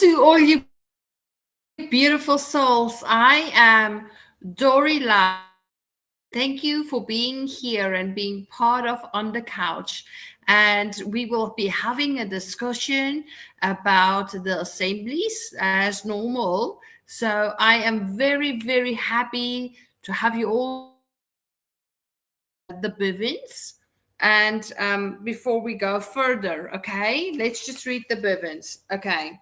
to all you beautiful souls. I am Dory Lai. Thank you for being here and being part of On the Couch. And we will be having a discussion about the assemblies as normal. So I am very, very happy to have you all the Bivens. And before we go further, okay, let's just read the Bivens. Okay.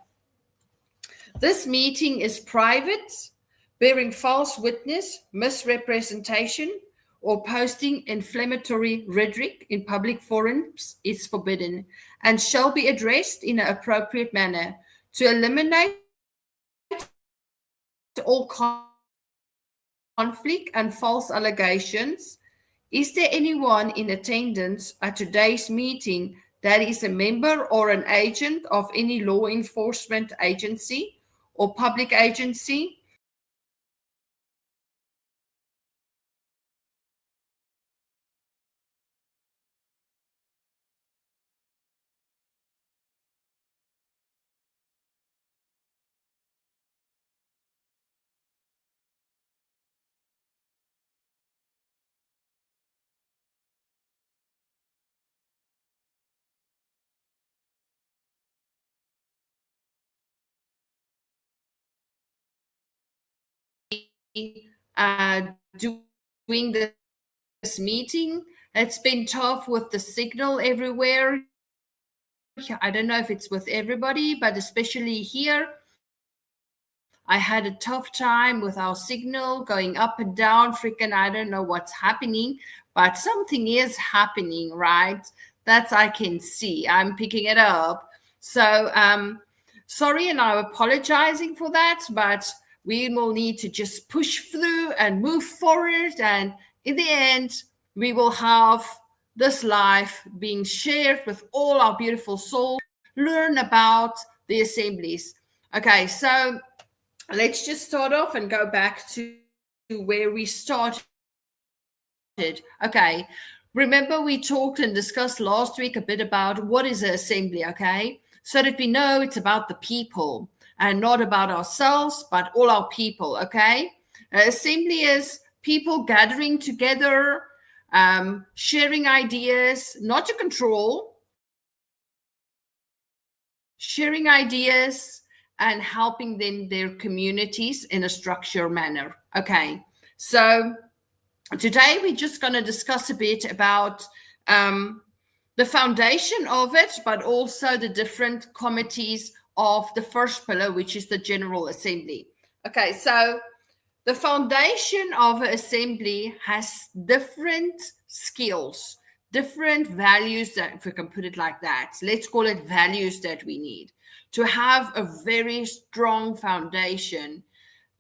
This meeting is private, bearing false witness, misrepresentation, or posting inflammatory rhetoric in public forums is forbidden and shall be addressed in an appropriate manner to eliminate all conflict and false allegations. Is there anyone in attendance at today's meeting that is a member or an agent of any law enforcement agency or public agency? Doing this meeting. It's been tough with the signal everywhere. I don't know if it's with everybody, but especially here, I had a tough time with our signal going up and down. Freaking, I don't know what's happening, but something is happening, right? That's I can see. I'm picking it up. So, sorry, and I'm apologizing for that, but we will need to just push through and move forward. And in the end, we will have this life being shared with all our beautiful souls, learn about the assemblies. Okay, so let's just start off and go back to where we started. Okay, remember we talked and discussed last week a bit about what is an assembly, okay? So that we know it's about the people and not about ourselves, but all our people, okay? Assembly is people gathering together, sharing ideas, not to control, sharing ideas and helping them, their communities in a structured manner. Okay, so today we're just going to discuss a bit about the foundation of it, but also the different committees of the first pillar, which is the General Assembly. Okay, so the foundation of an assembly has different skills, different values, that, if we can put it like that, let's call it values that we need to have a very strong foundation.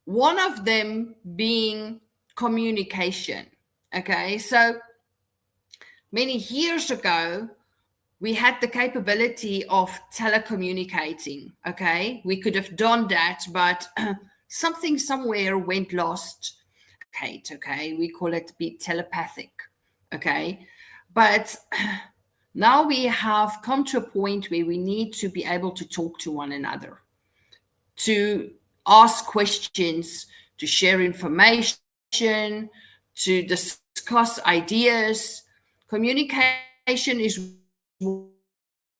One of them being communication. Okay, so many years ago, we had the capability of telecommunicating. Okay, we could have done that, but something somewhere went lost. Kate, okay, we call it be telepathic. Okay, but now we have come to a point where we need to be able to talk to one another, to ask questions, to share information, to discuss ideas. Communication is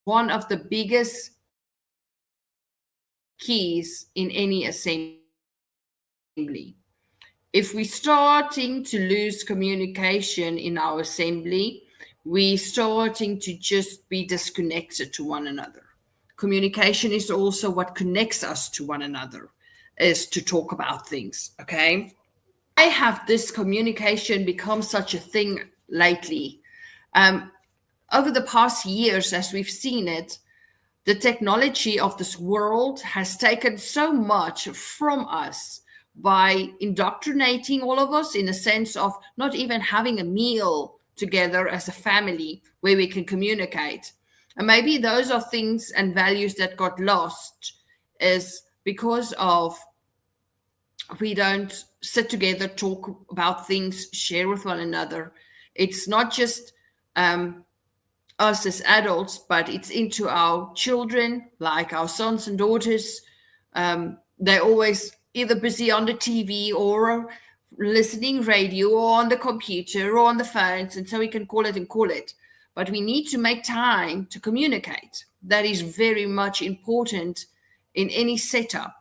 one of the biggest keys in any assembly. If we're starting to lose communication in our assembly, we're starting to just be disconnected to one another. Communication is also what connects us to one another, is to talk about things, okay? Why have this communication become such a thing lately? Over the past years, as we've seen it, the technology of this world has taken so much from us by indoctrinating all of us in a sense of not even having a meal together as a family where we can communicate. And maybe those are things and values that got lost, is because of we don't sit together, talk about things, share with one another. It's not just us as adults, but it's into our children, like our sons and daughters, They're always either busy on the TV or listening radio or on the computer or on the phones, and so we can call it and call it. But we need to make time to communicate. That is very much important in any setup.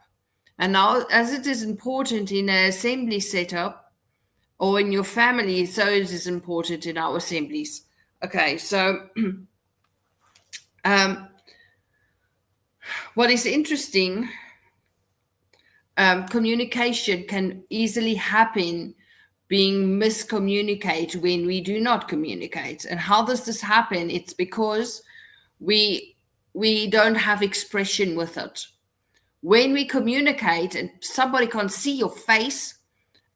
And now, as it is important in an assembly setup or in your family, so it is important in our assemblies. Okay, so what is interesting, communication can easily happen being miscommunicated when we do not communicate. And how does this happen? It's because we don't have expression with it. When we communicate and somebody can't see your face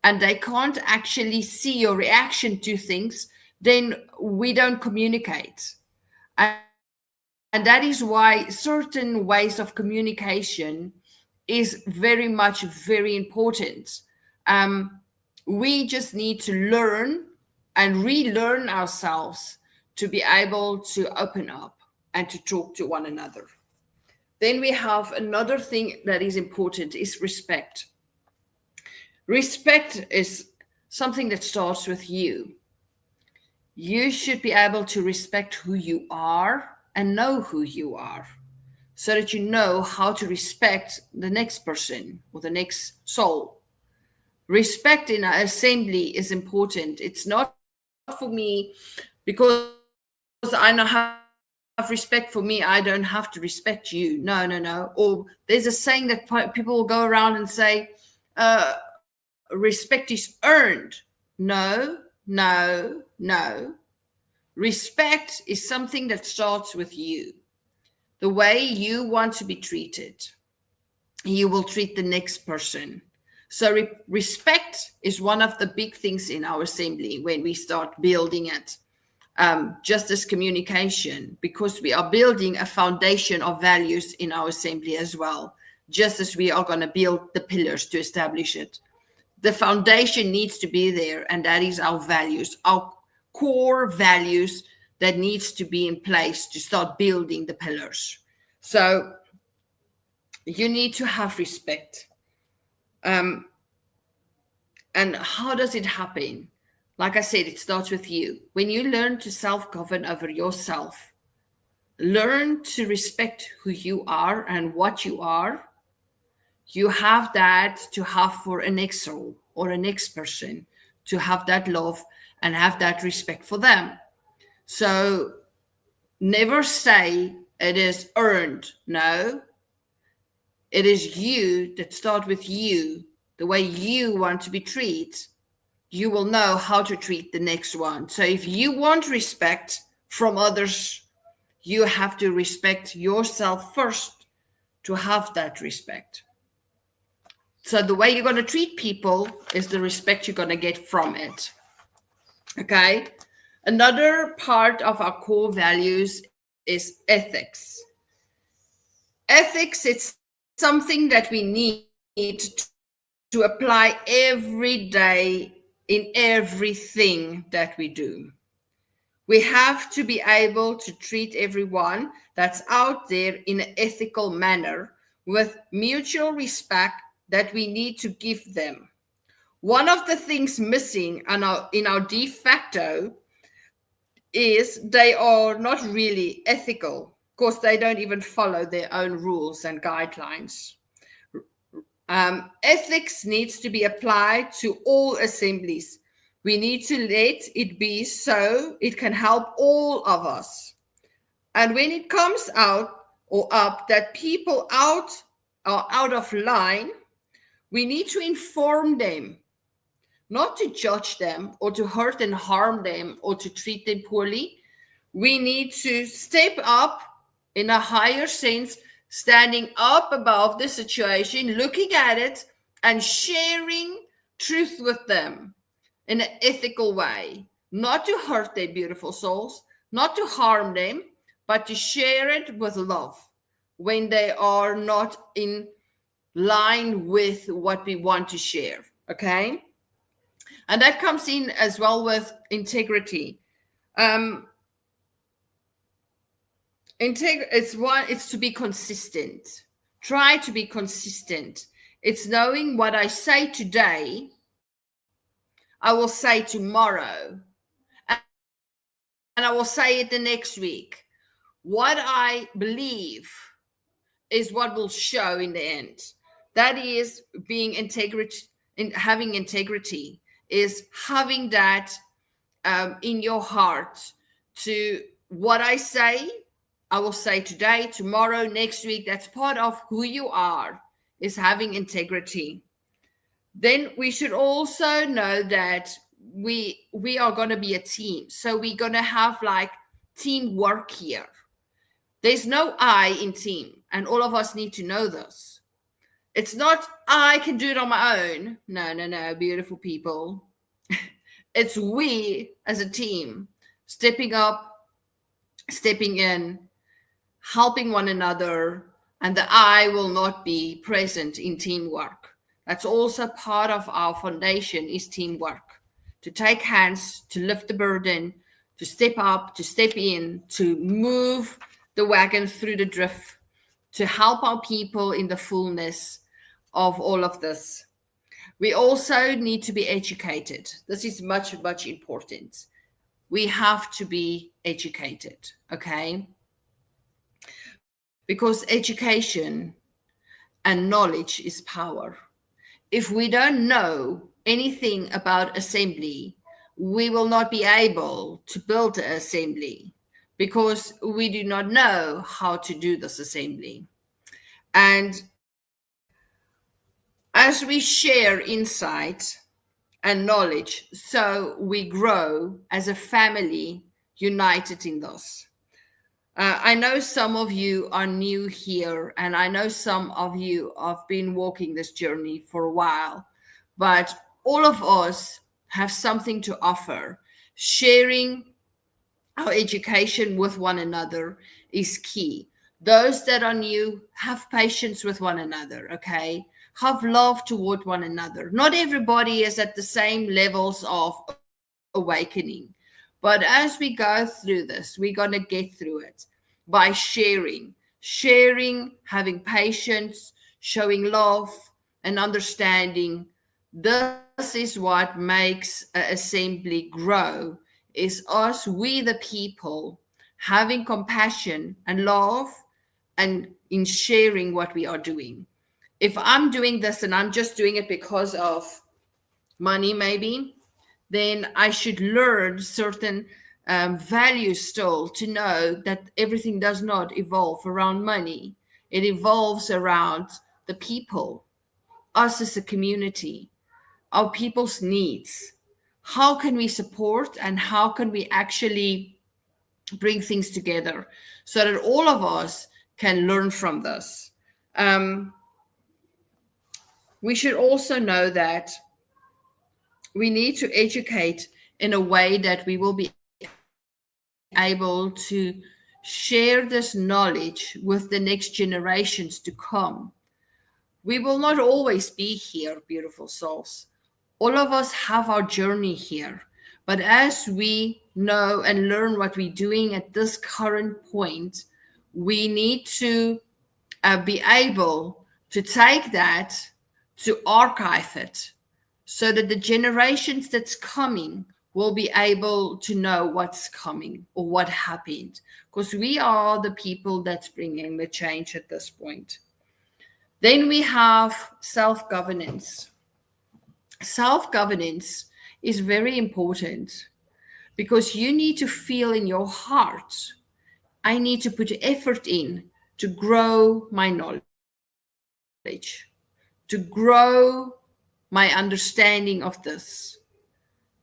and they can't actually see your reaction to things, then we don't communicate. And that is why certain ways of communication is very important. We just need to learn and relearn ourselves to be able to open up and to talk to one another. Then we have another thing that is important is respect. Respect is something that starts with you. You should be able to respect who you are and know who you are, so that you know how to respect the next person or the next soul. Respect in our assembly is important. It's not for me because I know have respect for me, I don't have to respect you. No. Or there's a saying that people will go around and say, respect is earned. No. Respect is something that starts with you. The way you want to be treated, you will treat the next person. So respect is one of the big things in our assembly when we start building it. Just as communication, because we are building a foundation of values in our assembly as well, just as we are going to build the pillars to establish it. The foundation needs to be there, and that is our values, our core values that needs to be in place to start building the pillars. So you need to have respect. And how does it happen? Like I said, it starts with you. When you learn to self-govern over yourself, learn to respect who you are and what you are, you have that to have for a next soul or a next person, to have that love and have that respect for them. So never say it is earned. No, it is you that start with you, the way you want to be treated. You will know how to treat the next one. So if you want respect from others, you have to respect yourself first to have that respect. So the way you're going to treat people is the respect you're going to get from it. Okay. Another part of our core values is ethics. Ethics is something that we need to apply every day in everything that we do. We have to be able to treat everyone that's out there in an ethical manner with mutual respect that we need to give them. One of the things missing in our de facto is they are not really ethical because they don't even follow their own rules and guidelines. Ethics needs to be applied to all assemblies. We need to let it be so it can help all of us. And when it comes out or up that people are out of line, we need to inform them, not to judge them or to hurt and harm them or to treat them poorly. We need to step up in a higher sense, standing up above the situation, looking at it and sharing truth with them in an ethical way, not to hurt their beautiful souls, not to harm them, but to share it with love when they are not in line with what we want to share. Okay. And that comes in as well with integrity. It's to be consistent. Try to be consistent. It's knowing what I say today, I will say tomorrow, and I will say it the next week. What I believe is what will show in the end. That is being integrity, having integrity, is having that in your heart to what I say, I will say today, tomorrow, next week. That's part of who you are, is having integrity. Then we should also know that we are going to be a team. So we're going to have like teamwork here. There's no I in team, and all of us need to know this. It's not I can do it on my own. No, beautiful people. It's we as a team stepping up, stepping in, helping one another, and the I will not be present in teamwork. That's also part of our foundation, is teamwork. To take hands, to lift the burden, to step up, to step in, to move the wagon through the drift, to help our people in the fullness of all of this. We also need to be educated. This is much, much important. We have to be educated, okay? Because education and knowledge is power. If we don't know anything about assembly, we will not be able to build an assembly because we do not know how to do this assembly. And as we share insight and knowledge, so we grow as a family united in this. I know some of you are new here, and I know some of you have been walking this journey for a while, but all of us have something to offer. Sharing our education with one another is key. Those that are new, have patience with one another, okay? Have love toward one another. Not everybody is at the same levels of awakening. But as we go through this, we're going to get through it by sharing, having patience, showing love and understanding. This is what makes an assembly grow, is us, we the people, having compassion and love and in sharing what we are doing. If I'm doing this and I'm just doing it because of money, maybe, then I should learn certain values still, to know that everything does not evolve around money. It evolves around the people, us as a community, our people's needs. How can we support, and how can we actually bring things together so that all of us can learn from this? We should also know that we need to educate in a way that we will be able to share this knowledge with the next generations to come. We will not always be here, beautiful souls. All of us have our journey here. But as we know and learn what we're doing at this current point, we need to be able to take that, to archive it, so that the generations that's coming will be able to know what's coming or what happened, because we are the people that's bringing the change at this point. Then we have self-governance. Self-governance is very important because you need to feel in your heart, I need to put effort in to grow my knowledge, to grow my understanding of this,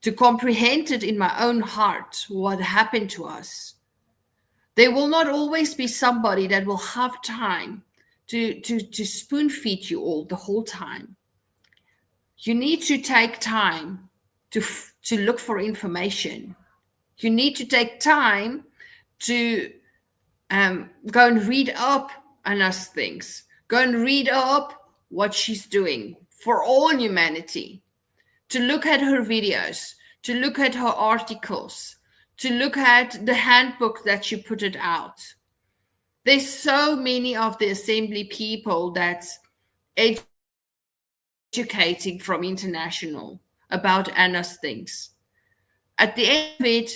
to comprehend it in my own heart, what happened to us. There will not always be somebody that will have time to spoon feed you all the whole time. You need to take time to look for information. You need to take time to go and read up on us things. Go and read up what she's doing for all humanity. To look at her videos, to look at her articles, to look at the handbook that she put it out. There's so many of the assembly people that's educating from international about Anna's things. At the end of it,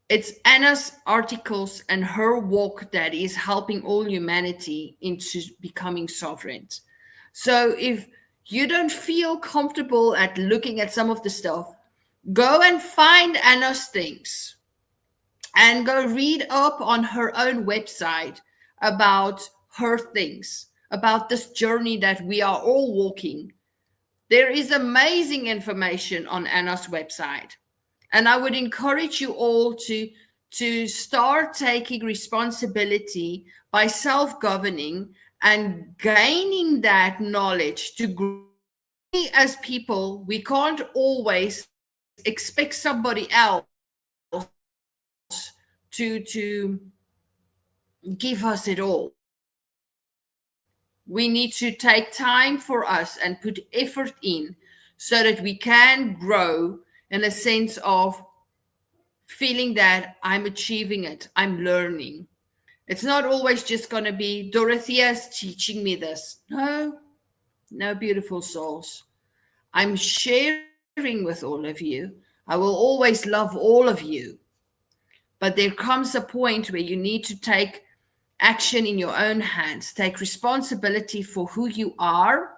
it's Anna's articles and her walk that is helping all humanity into becoming sovereign. So if you don't feel comfortable at looking at some of the stuff, go and find Anna's things and go read up on her own website about her things, about this journey that we are all walking. There is amazing information on Anna's website. And I would encourage you all to start taking responsibility by self-governing and gaining that knowledge to grow. As people, we can't always expect somebody else to give us it all. We need to take time for us and put effort in so that we can grow in a sense of feeling that I'm achieving it, I'm learning. It's not always just going to be Dorothea's teaching me this. No, beautiful souls. I'm sharing with all of you. I will always love all of you. But there comes a point where you need to take action in your own hands, take responsibility for who you are,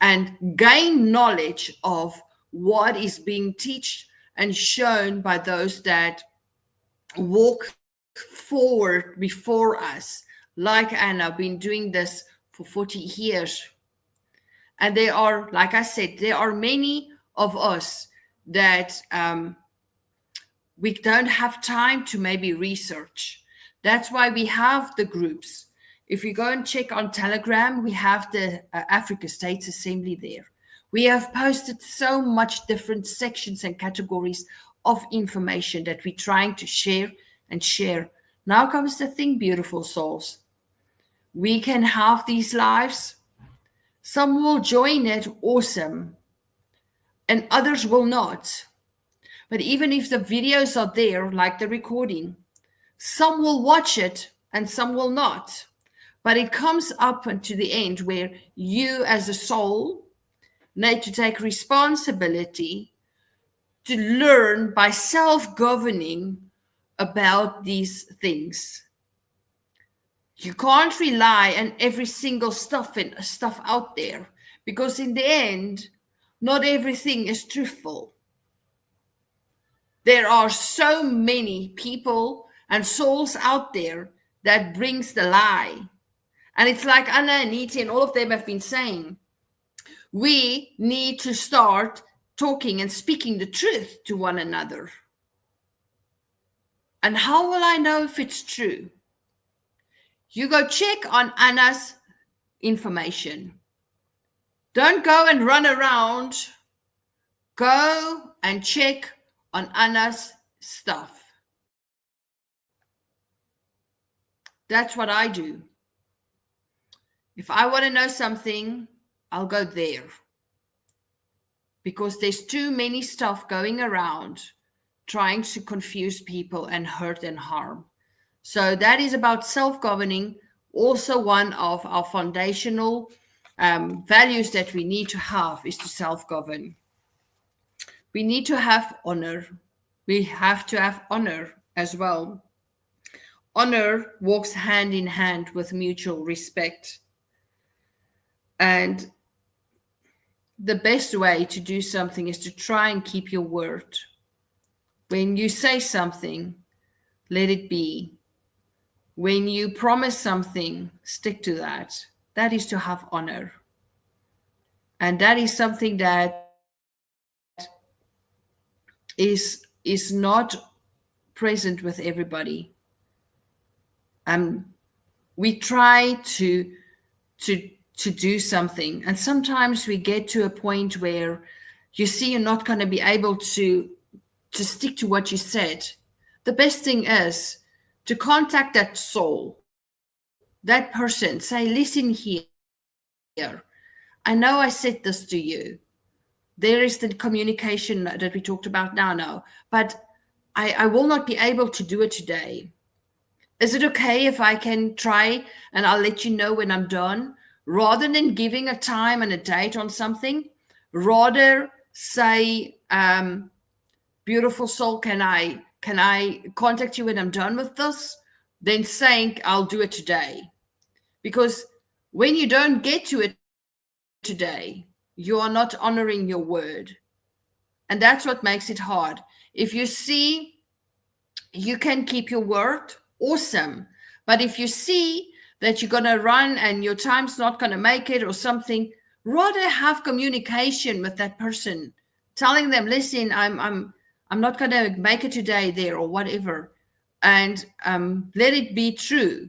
and gain knowledge of what is being taught and shown by those that walk forward before us, like Anna, been doing this for 40 years. And there are, like I said, there are many of us that we don't have time to maybe research. That's why we have the groups. If you go and check on Telegram, we have the Africa States Assembly there. We have posted so much different sections and categories of information that we're trying to share and share. Now comes the thing, beautiful souls. We can have these lives. Some will join it, awesome, and others will not. But even if the videos are there, like the recording, some will watch it and some will not. But it comes up to the end where you as a soul need to take responsibility to learn by self-governing about these things. You can't rely on every single stuff out there, because in the end, not everything is truthful. There are so many people and souls out there that brings the lie. And it's like Anna and Niti and all of them have been saying, we need to start talking and speaking the truth to one another. And how will I know if it's true? You go check on Anna's information. Don't go and run around. Go and check on Anna's stuff. That's what I do. If I want to know something, I'll go there. Because there's too many stuff going around trying to confuse people and hurt and harm. So that is about self-governing, also one of our foundational values that we need to have is to self-govern. We need to have honor. We have to have honor as well. Honor walks hand in hand with mutual respect. And the best way to do something is to try and keep your word. When you say something, let it be. When you promise something, stick to that. That is to have honor. And that is something that is not present with everybody. We try to do something, and sometimes we get to a point where you see you're not going to be able to stick to what you said. The best thing is to contact that soul, that person, say, listen here. I know I said this to you. There is the communication that we talked about now, but I will not be able to do it today. Is it okay if I can try and I'll let you know when I'm done? Rather than giving a time and a date on something, rather say, beautiful soul, can I contact you when I'm done with this? Then saying I'll do it today. Because when you don't get to it today, you are not honoring your word. And that's what makes it hard. If you see you can keep your word, awesome. But if you see that you're going to run and your time's not going to make it or something, rather have communication with that person, telling them, listen, I'm not going to make it today there or whatever. And let it be true.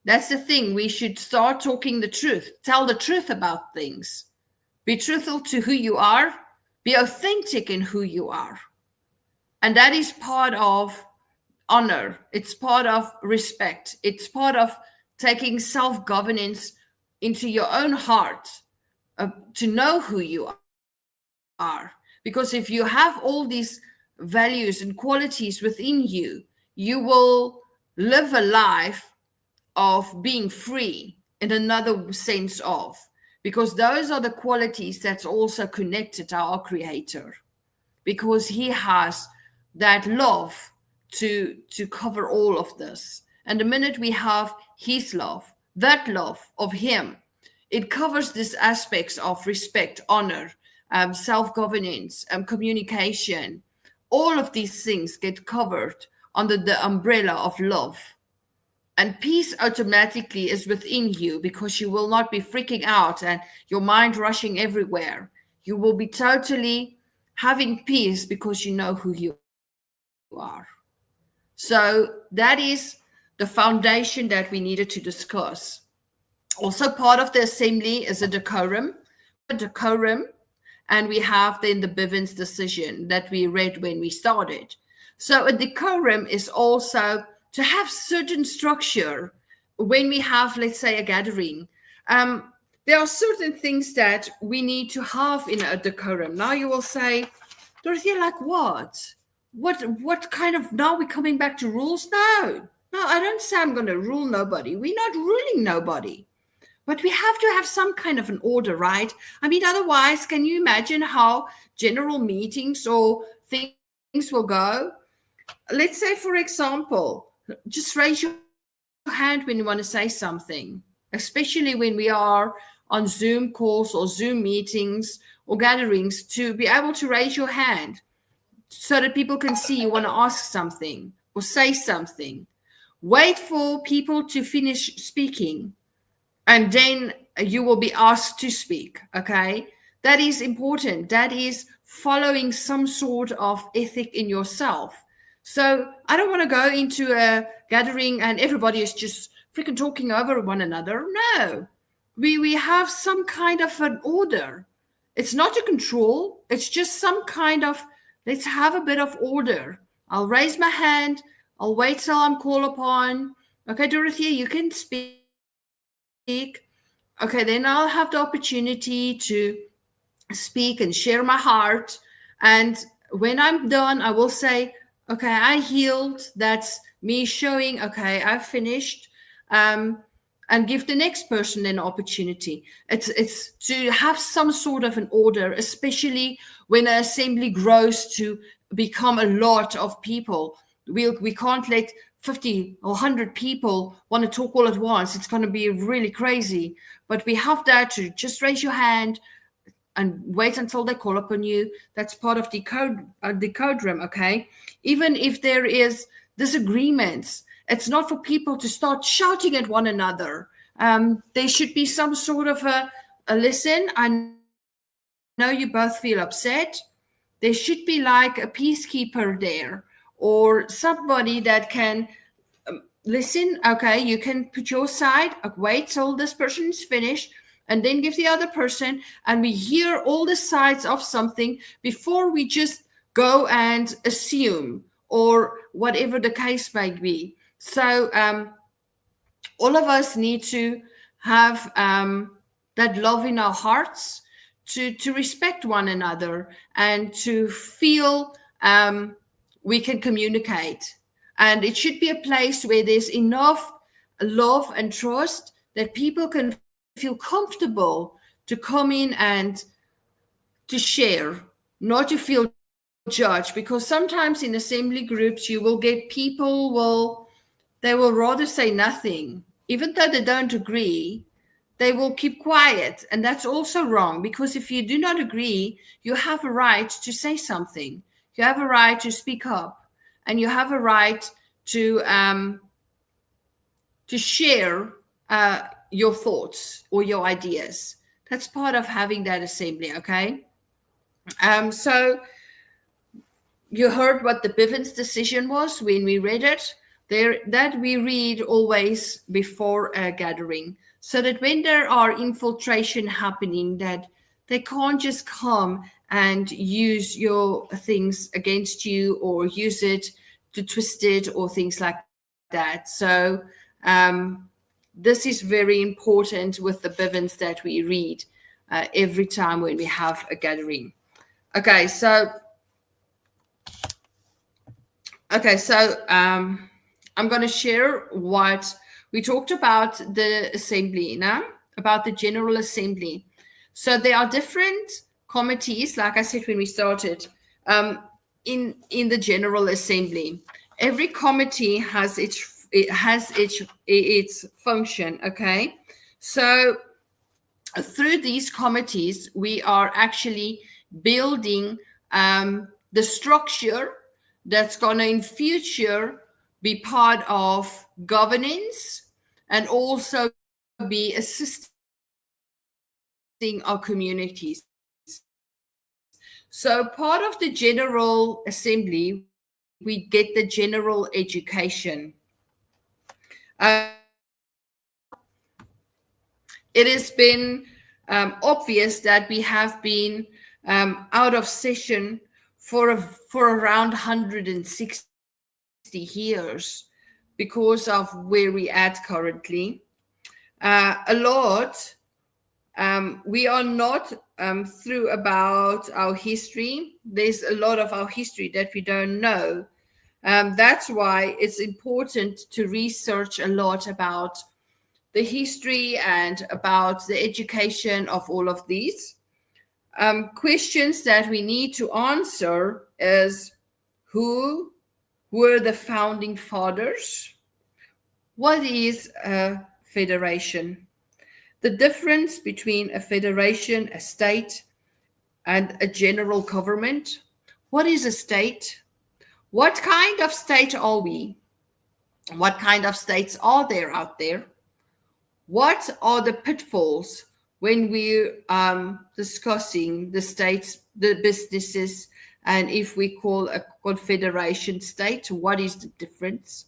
That's the thing. We should start talking the truth, tell the truth about things. Be truthful to who you are, be authentic in who you are. And that is part of honor. It's part of respect. It's part of taking self-governance into your own heart, to know who you are. Because if you have all these values and qualities within you, you will live a life of being free in another sense of, because those are the qualities that's also connected to our creator, because he has that love to cover all of this. And the minute we have his love, that love of him, it covers these aspects of respect, honor, self-governance, communication. All of these things get covered under the umbrella of love. And peace automatically is within you, because you will not be freaking out and your mind rushing everywhere. You will be totally having peace because you know who you are. So that is the foundation that we needed to discuss. Also, part of the assembly is a decorum. We have a decorum, and we have then the Bivens decision that we read when we started. So a decorum is also to have certain structure when we have, let's say, a gathering. There are certain things that we need to have in a decorum. Now you will say, Dorothea, like what? What kind of, now we're coming back to rules? No, I don't say I'm going to rule nobody. We're not ruling nobody. But we have to have some kind of an order, right? I mean, otherwise, can you imagine how general meetings or things will go? Let's say, for example, just raise your hand when you want to say something, especially when we are on Zoom calls or Zoom meetings or gatherings, to be able to raise your hand so that people can see you want to ask something or say something. Wait for people to finish speaking, and then you will be asked to speak. Okay, that is important. That is following some sort of ethic in yourself. So I don't want to go into a gathering and everybody is just freaking talking over one another. No, we have some kind of an order. It's not a control, it's just some kind of, let's have a bit of order. I'll raise my hand, I'll wait till I'm called upon. Okay, Dorothea, you can speak. Okay, then I'll have the opportunity to speak and share my heart. And when I'm done, I will say, okay, I healed. That's me showing, okay, I've finished. And give the next person an opportunity. It's to have some sort of an order, especially when an assembly grows to become a lot of people. We can't let 50 or 100 people want to talk all at once. It's going to be really crazy. But we have that to just raise your hand and wait until they call upon you. That's part of the code room, okay? Even if there is disagreements, it's not for people to start shouting at one another. There should be some sort of a listen. I know you both feel upset. There should be like a peacekeeper there, or somebody that can listen. Okay, you can put your side, wait till this person is finished, and then give the other person, and we hear all the sides of something before we just go and assume or whatever the case may be. So all of us need to have that love in our hearts, to respect one another and to feel we can communicate. And it should be a place where there's enough love and trust that people can feel comfortable to come in and to share, not to feel judged. Because sometimes in assembly groups, you will get people they will rather say nothing, even though they don't agree. They will keep quiet, and that's also wrong, because if you do not agree, you have a right to say something. You have a right to speak up, and you have a right to share your thoughts or your ideas. That's part of having that assembly, okay? So you heard what the Bivens decision was when we read it. There, that we read always before a gathering, so that when there are infiltration happening, that they can't just come and use your things against you or use it to twist it or things like that. So this is very important with the Bivens that we read every time when we have a gathering. Okay, so I'm going to share what we talked about the assembly now, about the General Assembly. So there are different committees, like I said when we started, in the General Assembly. Every committee has its function. Okay, so through these committees, we are actually building the structure that's going to in future be part of governance and also be assisting our communities. So part of the General Assembly, we get the general education. It has been obvious that we have been out of session for around 160 years because of where we at currently. A lot. We are not through about our history. There's a lot of our history that we don't know. That's why it's important to research a lot about the history and about the education of all of these. Questions that we need to answer is, who were the founding fathers? What is a federation? The difference between a federation, a state, and a general government. What is a state? What kind of state are we? What kind of states are there out there? What are the pitfalls when we're discussing the states, the businesses, and if we call a confederation state, what is the difference?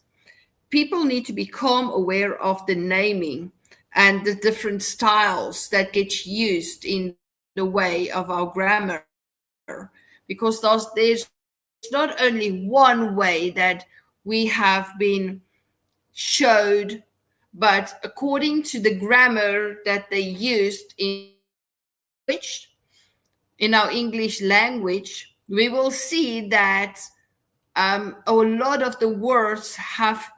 People need to become aware of the naming and the different styles that get used in the way of our grammar, because there's not only one way that we have been showed, but according to the grammar that they used in our English language, we will see that a lot of the words have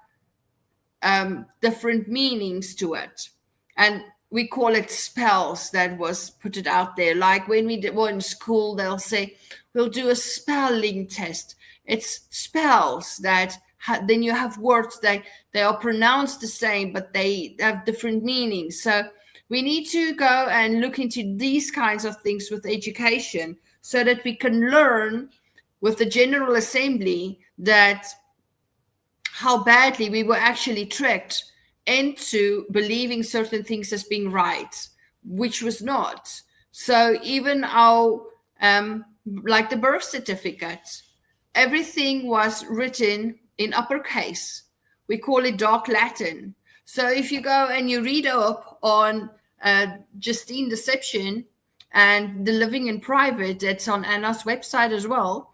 different meanings to it, and we call it spells. That was put it out there, like when we were in school, they'll say we'll do a spelling test. It's spells that then you have words that they are pronounced the same but they have different meanings. So we need to go and look into these kinds of things with education so that we can learn with the General Assembly that how badly we were actually tricked into believing certain things as being right, which was not. So even our, like the birth certificate, everything was written in uppercase. We call it dark Latin. So if you go and you read up on Justine Deception and the Living in Private, that's on Anna's website as well,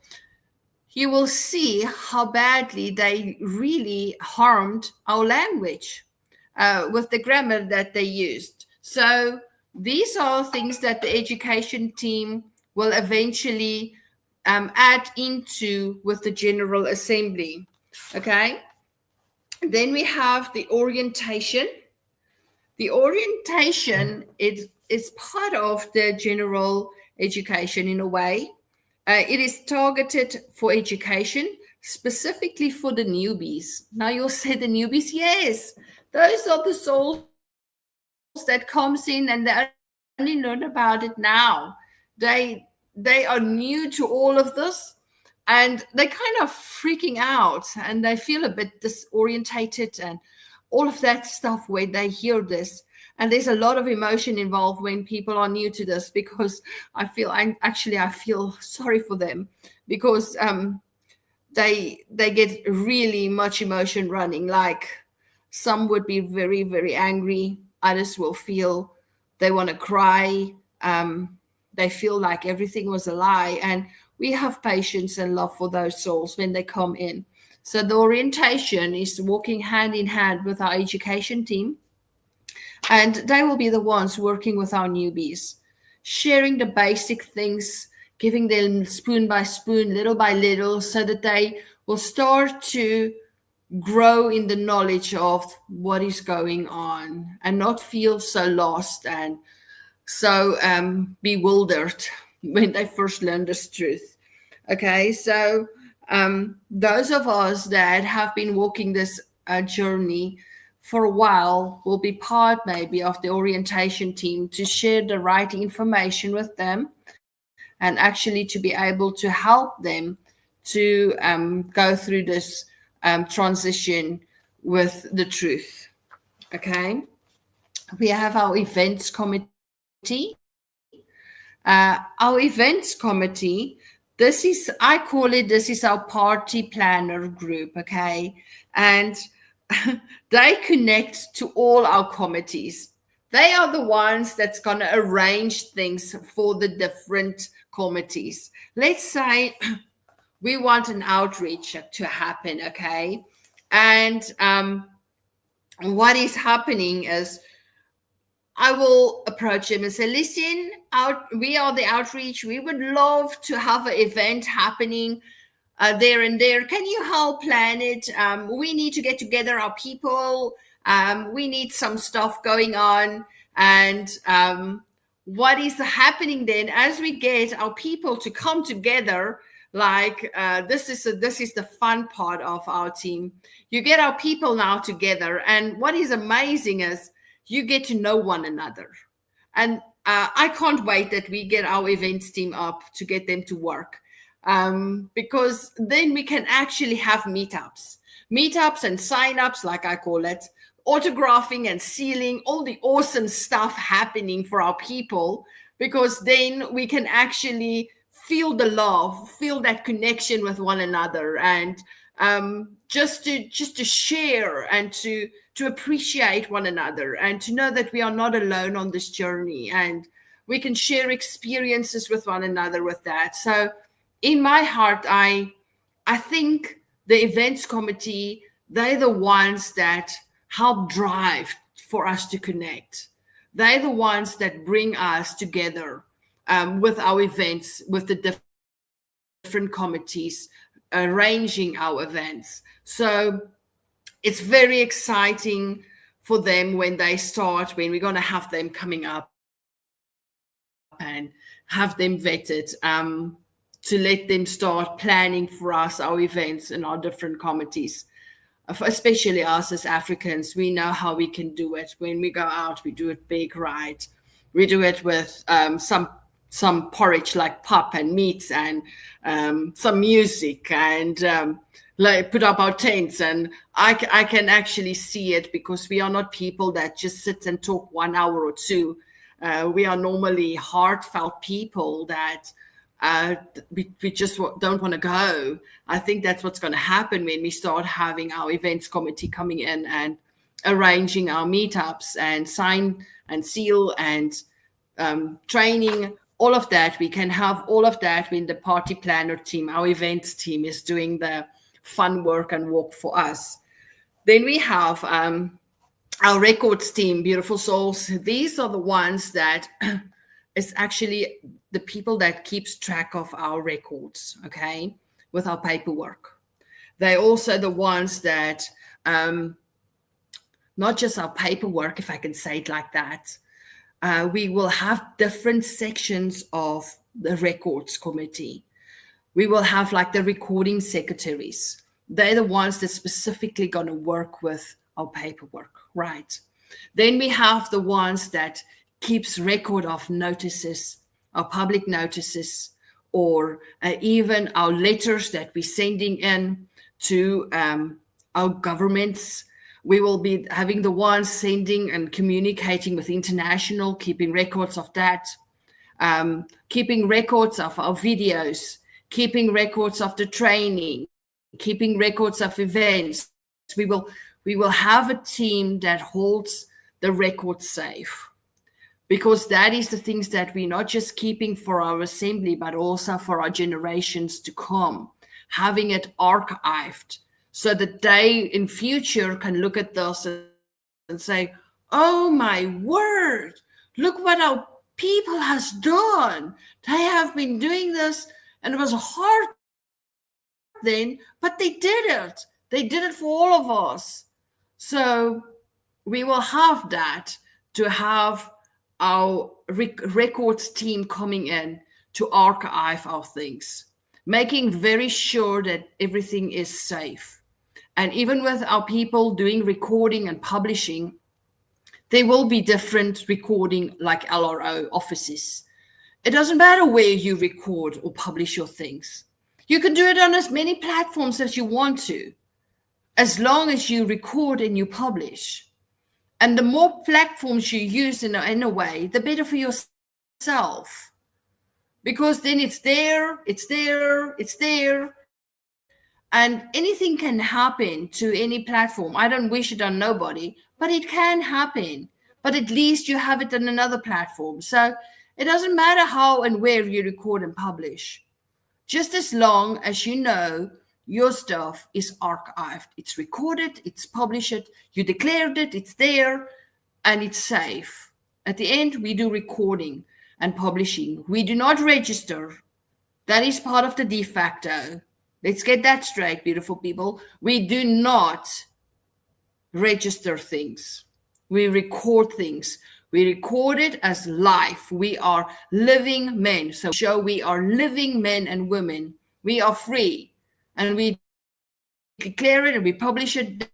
you will see how badly they really harmed our language with the grammar that they used. So these are things that the education team will eventually add into with the General Assembly. Okay. Then we have the orientation. The orientation is part of the general education in a way. It is targeted for education, specifically for the newbies. Now you'll say the newbies, yes, those are the souls that comes in and they only learn about it now. They they are new to all of this, and they kind of freaking out and they feel a bit disorientated and all of that stuff when they hear this. And there's a lot of emotion involved when people are new to this, because I feel sorry for them, because they get really much emotion running. Like, some would be very, very angry, others will feel they want to cry, they feel like everything was a lie. And we have patience and love for those souls when they come in. So the orientation is working hand in hand with our education team, and they will be the ones working with our newbies, sharing the basic things, giving them spoon by spoon, little by little, so that they will start to grow in the knowledge of what is going on and not feel so lost and so bewildered when they first learn this truth. Okay, so those of us that have been walking this journey for a while will be part maybe of the orientation team to share the right information with them, and actually to be able to help them to go through this transition with the truth. Okay, we have our events committee. Our events committee, I call it, this is our party planner group. Okay, and they connect to all our committees. They are the ones that's going to arrange things for the different committees. Let's say we want an outreach to happen. Okay, and what is happening is, I will approach him and say, listen, we are the outreach. We would love to have an event happening there and there. Can you help plan it? We need to get together our people. We need some stuff going on. And what is happening then, as we get our people to come together, like this is the fun part of our team. You get our people now together, and what is amazing is you get to know one another. And I can't wait that we get our events team up to get them to work, because then we can actually have meetups and sign-ups, like I call it, autographing and sealing, all the awesome stuff happening for our people, because then we can actually feel the love, feel that connection with one another, and just to share and to appreciate one another, and to know that we are not alone on this journey, and we can share experiences with one another with that. So in my heart, I think the events committee, they're the ones that help drive for us to connect. They're the ones that bring us together with our events, with the different committees, arranging our events. So it's very exciting for them when they start, when we're going to have them coming up and have them vetted, to let them start planning for us our events and our different committees. Especially us as Africans, we know how we can do it. When we go out, we do it big, right? We do it with some porridge like pap and meats, and some music, and like put up our tents. And I can actually see it, because we are not people that just sit and talk 1 hour or two. We are normally heartfelt people that we just don't want to go. I think that's what's going to happen when we start having our events committee coming in and arranging our meetups and sign and seal and training, all of that. We can have all of that when the party planner team, our events team, is doing the fun work and work for us. Then we have our records team, beautiful souls. These are the ones that is actually the people that keeps track of our records, okay, with our paperwork. They're also the ones that, not just our paperwork, if I can say it like that, we will have different sections of the records committee. We will have like the recording secretaries. They're the ones that specifically going to work with our paperwork, right? Then we have the ones that keeps record of notices, our public notices, or even our letters that we're sending in to our governments. We will be having the ones sending and communicating with international, keeping records of that, keeping records of our videos, keeping records of the training, keeping records of events. We will have a team that holds the records safe, because that is the things that we're not just keeping for our assembly, but also for our generations to come, having it archived so that they in future can look at this and say, oh my word, look what our people has done. They have been doing this, and it was hard then, but they did it. They did it for all of us. So we will have that, to have our records team coming in to archive our things, making very sure that everything is safe. And even with our people doing recording and publishing, there will be different recording like LRO offices. It doesn't matter where you record or publish your things. You can do it on as many platforms as you want to, as long as you record and you publish. And the more platforms you use in a way, the better for yourself. Because then it's there, and anything can happen to any platform. I don't wish it on nobody, but it can happen. But at least you have it on another platform. So it doesn't matter how and where you record and publish, just as long as you know your stuff is archived. It's recorded, it's published, you declared it, it's there, and it's safe. At the end, we do recording and publishing. We do not register. That is part of the de facto. Let's get that straight, beautiful people. We do not register things. We record things. We record it as life. We are living men. So show we are living men and women. We are free. And we declare it and we publish it.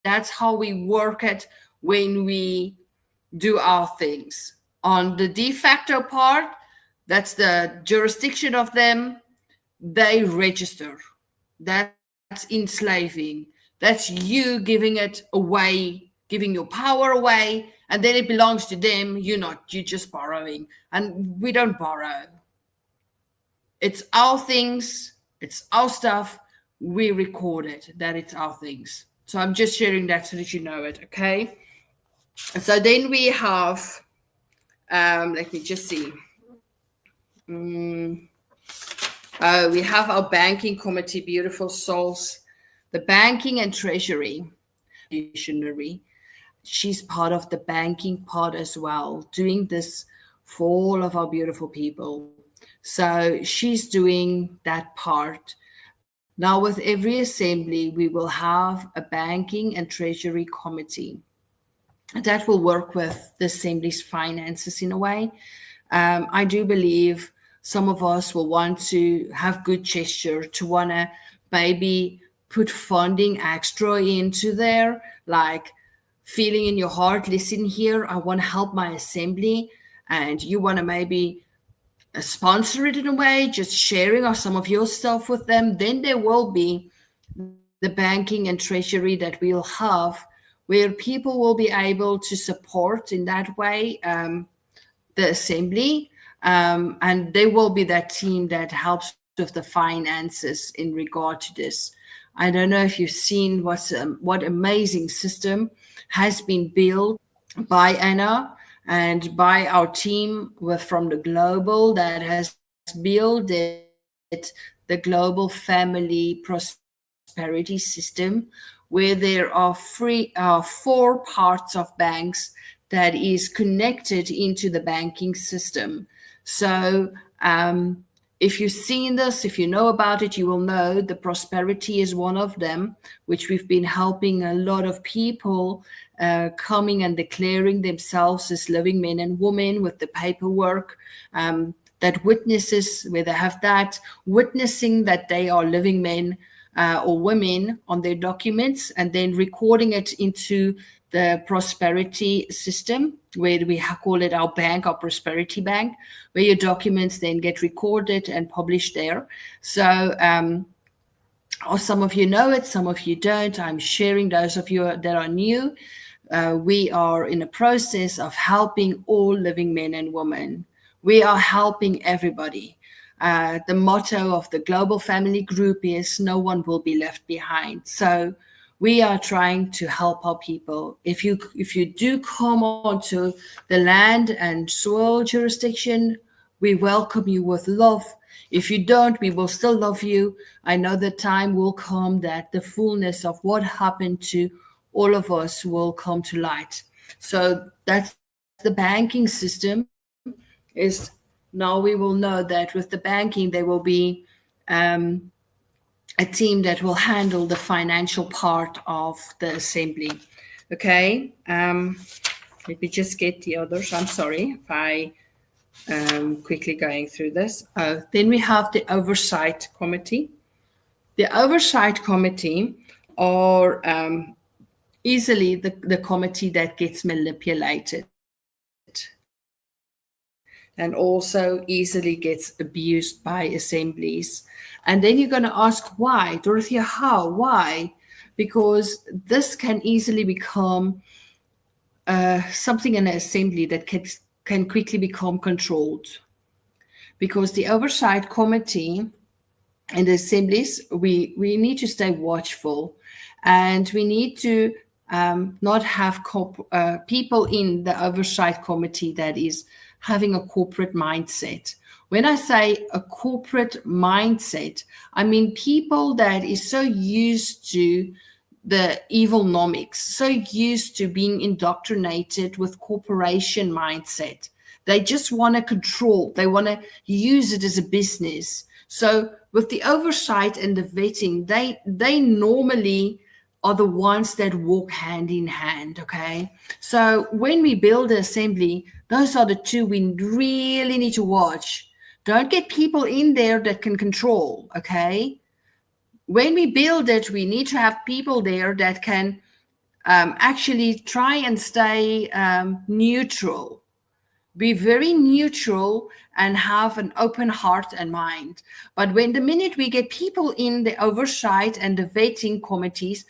That's how we work it when we do our things. On the de facto part, that's the jurisdiction of them. They register. That's enslaving. That's you giving it away, giving your power away, and then it belongs to them. You're just borrowing. And we don't borrow. It's our things. It's our stuff. We record it, that it's our things. So I'm just sharing that so that you know it, okay? So then we have, let me just see. We have our banking committee, beautiful souls. The banking and treasury. She's part of the banking part as well, doing this for all of our beautiful people. So she's doing that part. Now, with every assembly, we will have a banking and treasury committee that will work with the assembly's finances in a way. I do believe some of us will want to have good gesture, to want to maybe put funding extra into there, like feeling in your heart, listen here, I want to help my assembly, and you want to maybe sponsor it in a way, just sharing some of your stuff with them. Then there will be the banking and treasury that we'll have, where people will be able to support in that way the assembly, and there will be that team that helps with the finances in regard to this. I don't know if you've seen what amazing system has been built by Anna and by our team from the global that has built it, the global family prosperity system, where there are 4 parts of banks that is connected into the banking system. So If you've seen this, if you know about it, you will know the prosperity is one of them, which we've been helping a lot of people coming and declaring themselves as living men and women with the paperwork. That witnesses, where they have that, witnessing that they are living men or women on their documents, and then recording it into the prosperity system, where we call it our bank, our prosperity bank, where your documents then get recorded and published there. So or some of you know it, some of you don't. I'm sharing those of you that are new. We are in a process of helping all living men and women. We are helping everybody. The motto of the Global Family Group is no one will be left behind. So we are trying to help our people. If you do come onto the land and soil jurisdiction, we welcome you with love. If you don't, we will still love you. I know the time will come that the fullness of what happened to all of us will come to light. So that's the banking system. Is now we will know that with the banking there will be a team that will handle the financial part of the assembly. Okay. Let me just get the others. I'm sorry if I quickly going through this. Then we have the oversight committee. The oversight committee are easily the committee that gets manipulated and also easily gets abused by assemblies. And then you're going to ask why, Dorothea, how, why? Because this can easily become something in an assembly that can quickly become controlled. Because the oversight committee and the assemblies, we need to stay watchful, and we need to not have people in the oversight committee that is having a corporate mindset. When I say a corporate mindset, I mean people that is so used to the evilnomics, so used to being indoctrinated with corporation mindset. They just want to control. They want to use it as a business. So with the oversight and the vetting, they normally are the ones that walk hand in hand, okay? So when we build an assembly, those are the two we really need to watch. Don't get people in there that can control, okay? When we build it, we need to have people there that can actually try and stay neutral. Be very neutral and have an open heart and mind. But when the minute we get people in the oversight and the vetting committees,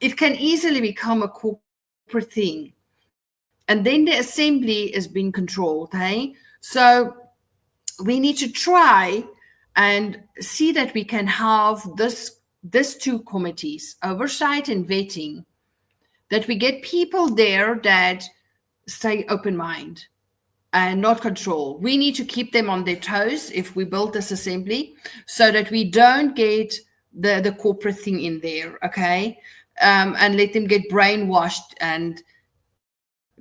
it can easily become a corporate thing. And then the assembly is being controlled, hey? So we need to try and see that we can have this two committees, oversight and vetting, that we get people there that stay open mind and not control. We need to keep them on their toes if we build this assembly so that we don't get the corporate thing in there, okay? And let them get brainwashed and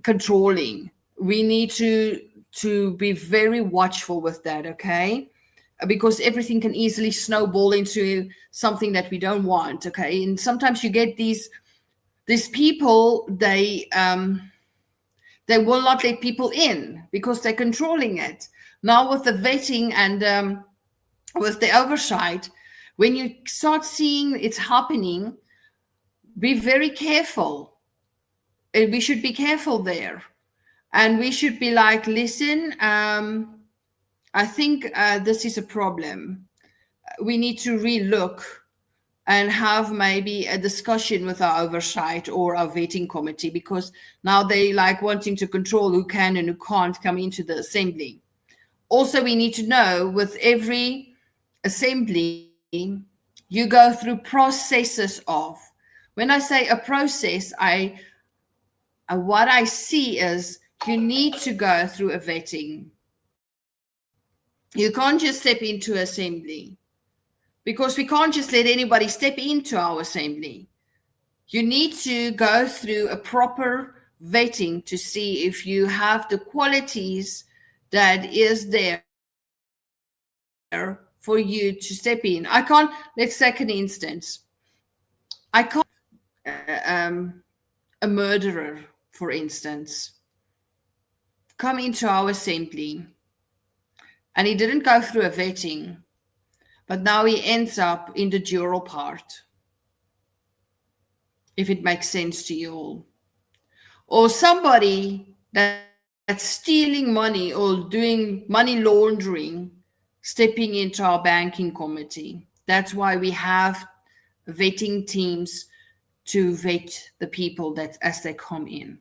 controlling. We need to be very watchful with that, okay? Because everything can easily snowball into something that we don't want, okay? And sometimes you get these people, they will not let people in because they're controlling it. Now with the vetting and with the oversight, when you start seeing it's happening, be very careful. And we should be careful there. And we should be like, listen, I think this is a problem. We need to relook and have maybe a discussion with our oversight or our vetting committee, because now they like wanting to control who can and who can't come into the assembly. Also, we need to know with every assembly, you go through processes of. When I say a process, what I see is you need to go through a vetting. You can't just step into assembly, because we can't just let anybody step into our assembly. You need to go through a proper vetting to see if you have the qualities that is there for you to step in. I can't, let's take an instance. I can't, a murderer, for instance, come into our assembly and he didn't go through a vetting, but now he ends up in the juror part, if it makes sense to you all. Or somebody that's stealing money or doing money laundering, stepping into our banking committee. That's why we have vetting teams to vet the people that as they come in.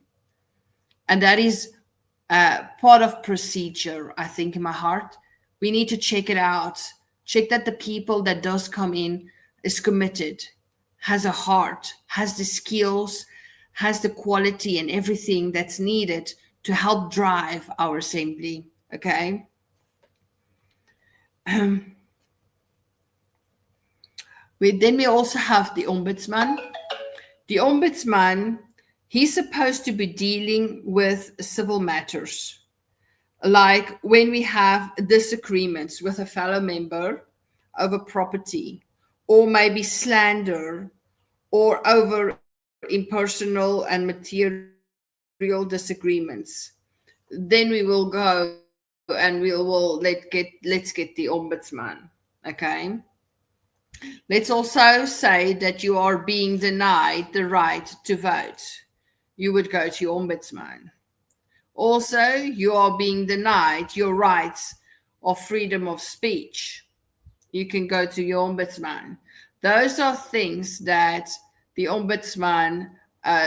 And that is part of procedure, I think, in my heart. We need to check it out. Check that the people that does come in is committed, has a heart, has the skills, has the quality and everything that's needed to help drive our assembly. Okay. We also have the ombudsman. The ombudsman, he's supposed to be dealing with civil matters, like when we have disagreements with a fellow member over property, or maybe slander, or over impersonal and material disagreements. Then we will go and let's get the ombudsman. Okay. Let's also say that you are being denied the right to vote. You would go to your ombudsman. Also, you are being denied your rights of freedom of speech. You can go to your ombudsman. Those are things that the ombudsman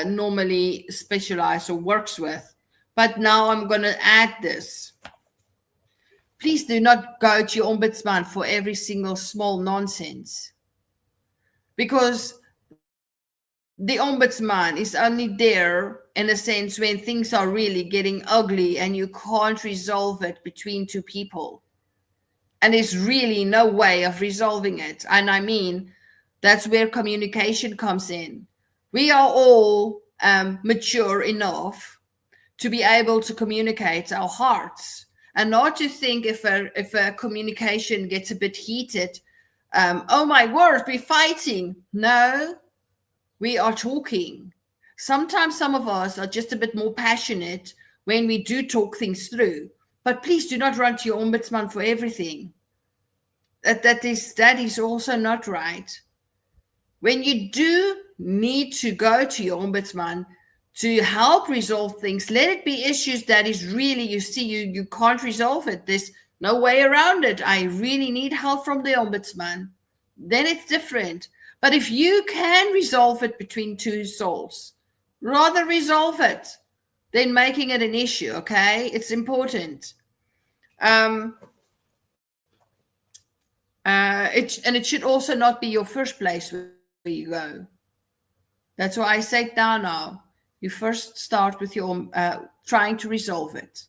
normally specializes or works with. But now I'm going to add this. Please do not go to your ombudsman for every single small nonsense, because the ombudsman is only there in a sense when things are really getting ugly and you can't resolve it between two people. And there's really no way of resolving it. And I mean, that's where communication comes in. We are all mature enough to be able to communicate our hearts, and not to think if a communication gets a bit heated, oh my word, we're fighting. No, we are talking. Sometimes some of us are just a bit more passionate when we do talk things through. But please do not run to your ombudsman for everything. That is also not right. When you do need to go to your ombudsman to help resolve things, let it be issues that is really, you can't resolve it. There's no way around it. I really need help from the ombudsman. Then it's different. But if you can resolve it between two souls, rather resolve it than making it an issue, okay? It's important. It should also not be your first place where you go. That's why I say it now. You first start with your trying to resolve it.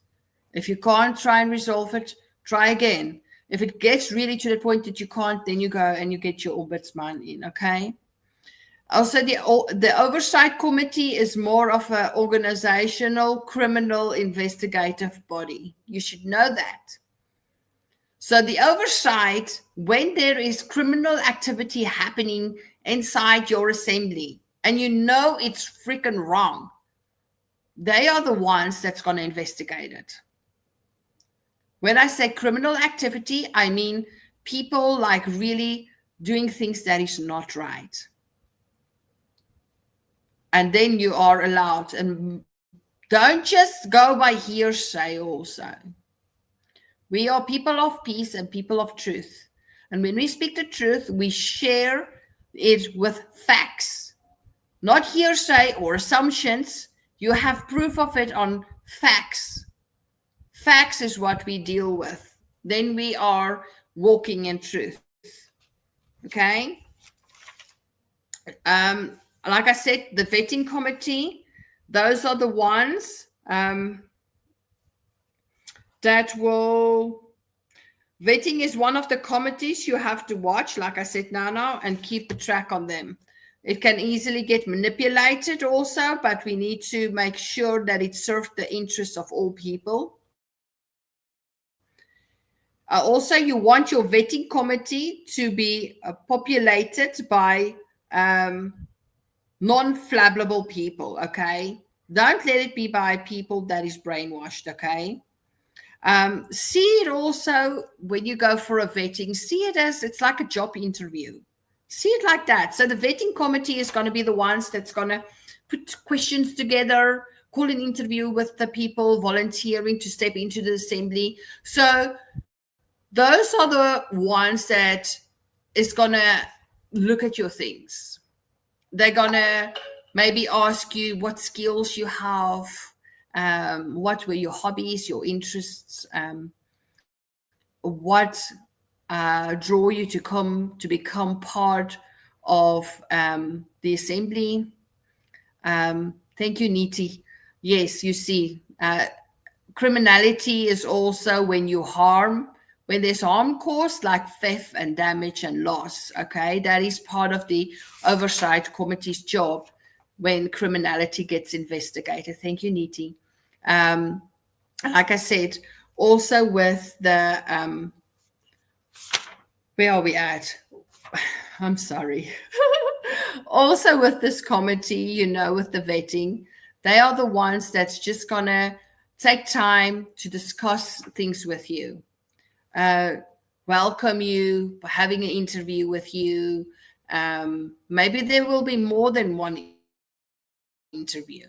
If you can't try and resolve it, try again. If it gets really to the point that you can't, then you go and you get your ombudsman in, okay? Also, the oversight committee is more of an organizational criminal investigative body. You should know that. So the oversight, when there is criminal activity happening inside your assembly, and you know it's freaking wrong, they are the ones that's going to investigate it. When I say criminal activity, I mean people like really doing things that is not right. And then you are allowed, and don't just go by hearsay also. We are people of peace and people of truth. And when we speak the truth, we share it with facts, not hearsay or assumptions. You have proof of it on facts. Facts is what we deal with. Then we are walking in truth. Okay? Like I said, the vetting committee, those are the ones that will... Vetting is one of the committees you have to watch, like I said now, and keep a track on them. It can easily get manipulated also, but we need to make sure that it serves the interests of all people. Also, you want your vetting committee to be populated by non-flammable people, okay? Don't let it be by people that is brainwashed, okay? See it also when you go for a vetting, see it as it's like a job interview. See it like that. So the vetting committee is going to be the ones that's going to put questions together, call an interview with the people volunteering to step into the assembly. So those are the ones that is going to look at your things. They're going to maybe ask you what skills you have, what were your hobbies, your interests, what draw you to become part of the assembly. Thank you, Niti. Yes, you see, criminality is also when there's harm caused, like theft and damage and loss. Okay, that is part of the oversight committee's job when criminality gets investigated. Thank you, Niti. Like I said, also with the where are we at? I'm sorry. Also with this committee, with the vetting, they are the ones that's just gonna take time to discuss things with you, welcome you, having an interview with you. Maybe there will be more than one interview,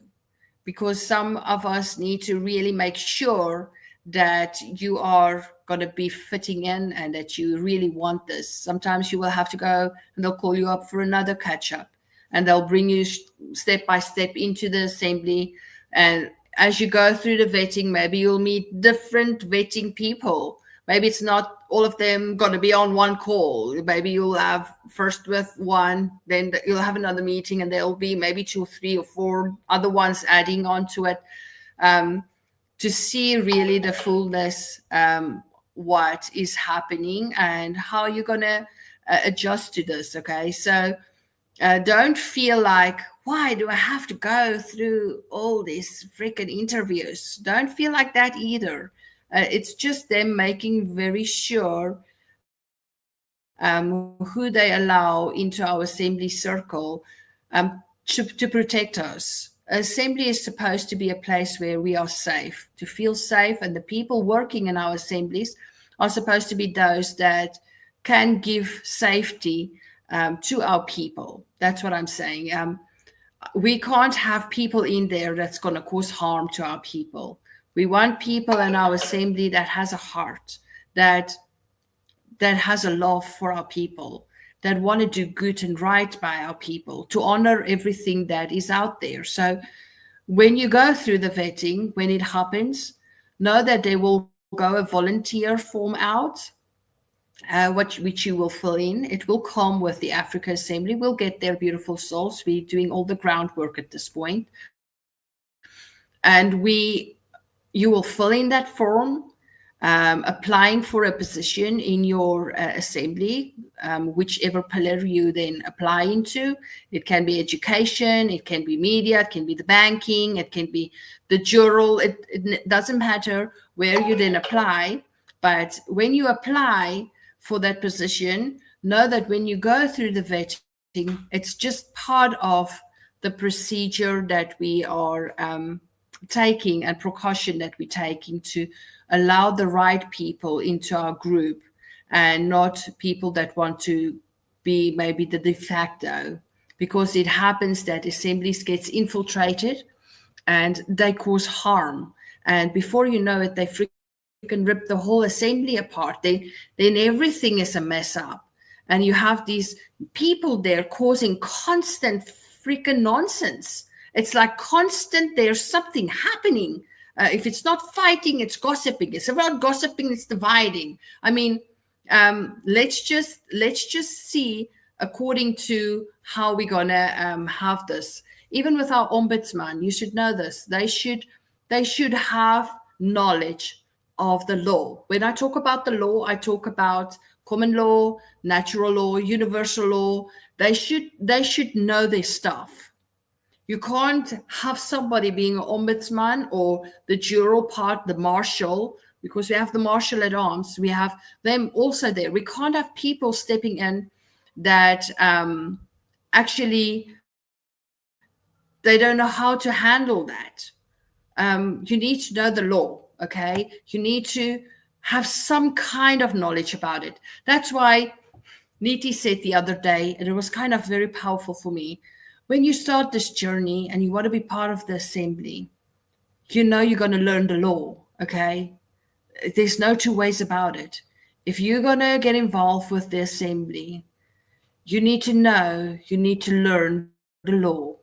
because some of us need to really make sure that you are going to be fitting in and that you really want this. Sometimes you will have to go and they'll call you up for another catch up and they'll bring you step by step into the assembly. And as you go through the vetting, maybe you'll meet different vetting people. Maybe it's not all of them going to be on one call. Maybe you'll have first with one, then you'll have another meeting, and there'll be maybe 2, 3, or 4 other ones adding on to it, to see really the fullness, what is happening and how you're going to adjust to this. Okay, so don't feel like, why do I have to go through all these freaking interviews? Don't feel like that either. It's just them making very sure who they allow into our assembly circle, to protect us. Assembly is supposed to be a place where we are safe, to feel safe, and the people working in our assemblies are supposed to be those that can give safety to our people. That's what I'm saying. We can't have people in there that's going to cause harm to our people. We want people in our assembly that has a heart, that has a love for our people, that want to do good and right by our people, to honor everything that is out there. So when you go through the vetting, when it happens, know that there will go a volunteer form out, which you will fill in. It will come with the Africa Assembly. We'll get their beautiful souls. We're doing all the groundwork at this point. And you will fill in that form, applying for a position in your assembly, whichever pillar you then apply into. It can be education, it can be media, it can be the banking, it can be the juror. It doesn't matter where you then apply. But when you apply for that position, know that when you go through the vetting, it's just part of the procedure that we are taking and precaution that we're taking to allow the right people into our group, and not people that want to be maybe the de facto, because it happens that assemblies gets infiltrated and they cause harm, and before you know it, they freaking rip the whole assembly apart. Then everything is a mess up, and you have these people there causing constant freaking nonsense. It's like constant, there's something happening. If it's not fighting, it's gossiping. It's about gossiping, it's dividing. I mean, let's just see according to how we're gonna have this. Even with our ombudsman, you should know this. They should have knowledge of the law. When I talk about the law, I talk about common law, natural law, universal law. They should know their stuff. You can't have somebody being an ombudsman or the juror part, the marshal, because we have the marshal at arms. We have them also there. We can't have people stepping in that actually they don't know how to handle that. You need to know the law, okay? You need to have some kind of knowledge about it. That's why Niti said the other day, and it was kind of very powerful for me. When you start this journey and you want to be part of the assembly, you know you're going to learn the law, okay? There's no two ways about it. If you're going to get involved with the assembly, you need to know, you need to learn the law.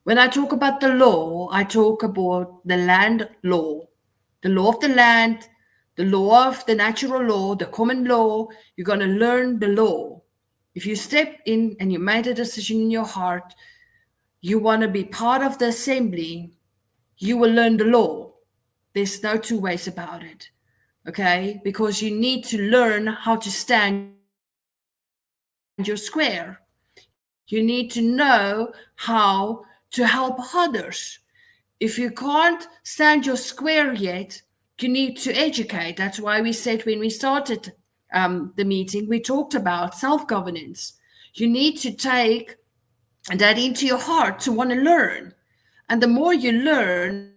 When I talk about the law, I talk about the land law, the law of the land, the law of the natural law, the common law. You're going to learn the law. If you step in and you made a decision in your heart, you want to be part of the assembly, you will learn the law. There's no two ways about it, okay? Because you need to learn how to stand your square. You need to know how to help others. If you can't stand your square yet, you need to educate. That's why we said when we started the meeting, we talked about self-governance. You need to take that into your heart to want to learn. And the more you learn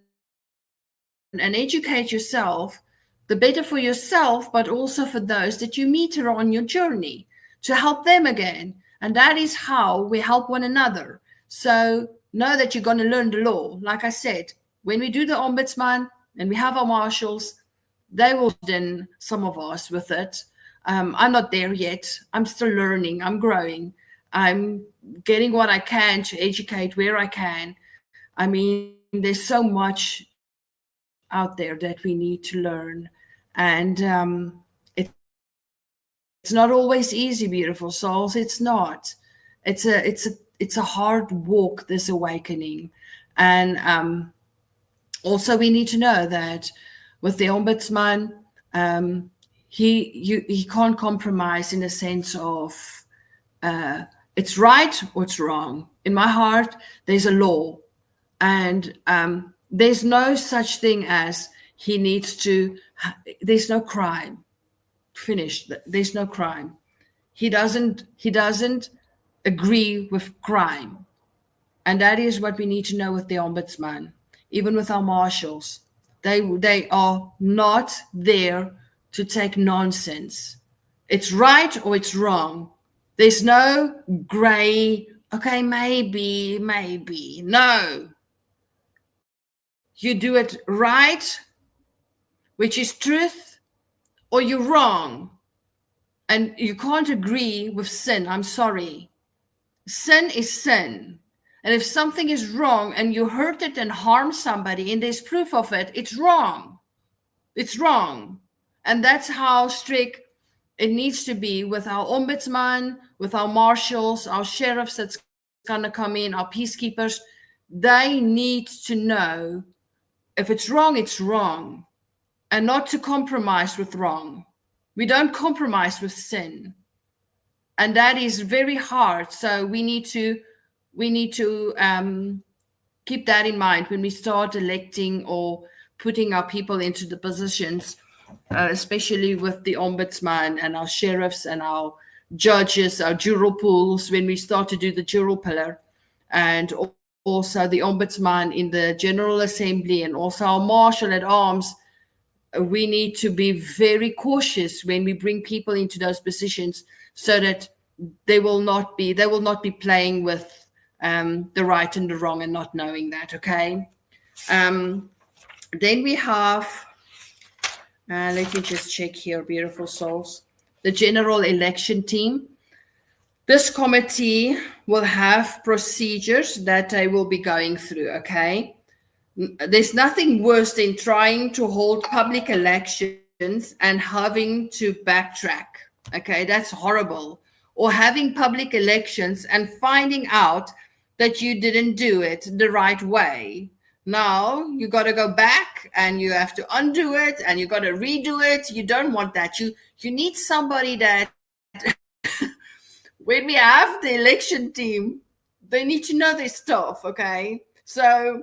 and educate yourself, the better for yourself, but also for those that you meet around your journey, to help them again. And that is how we help one another. So know that you're going to learn the law. Like I said, when we do the ombudsman and we have our marshals, they will burden some of us with it. I'm not there yet. I'm still learning. I'm growing. I'm getting what I can to educate where I can. I mean, there's so much out there that we need to learn. And it's not always easy, beautiful souls. It's not. It's a hard walk, this awakening. And also we need to know that with the ombudsman, he can't compromise in the sense of it's right or it's wrong. In my heart, there's a law, and there's no such thing as he needs to. There's no crime. Finished. There's no crime. He doesn't agree with crime. And that is what we need to know with the ombudsman, even with our marshals. They are not there to take nonsense. It's right or it's wrong. There's no gray, okay, maybe. No. You do it right, which is truth, or you're wrong. And you can't agree with sin. I'm sorry. Sin is sin. And if something is wrong and you hurt it and harm somebody and there's proof of it, it's wrong. It's wrong. And that's how strict it needs to be with our ombudsman, with our marshals, our sheriffs that's going to come in, our peacekeepers. They need to know if it's wrong, it's wrong. And not to compromise with wrong. We don't compromise with sin. And that is very hard. So we need to keep that in mind when we start electing or putting our people into the positions, especially with the ombudsman and our sheriffs and our judges, our juror pools, when we start to do the juror pillar, and also the ombudsman in the General Assembly, and also our marshal at arms. We need to be very cautious when we bring people into those positions, so that they will not be playing with the right and the wrong and not knowing that. Okay. Then we have, let me just check here, beautiful souls, the general election team. This committee will have procedures that they will be going through. Okay. There's nothing worse than trying to hold public elections and having to backtrack. Okay, that's horrible. Or having public elections and finding out that you didn't do it the right way. Now you got to go back and you have to undo it and you got to redo it. You don't want that. You need somebody that when we have the election team, they need to know their stuff. Okay, so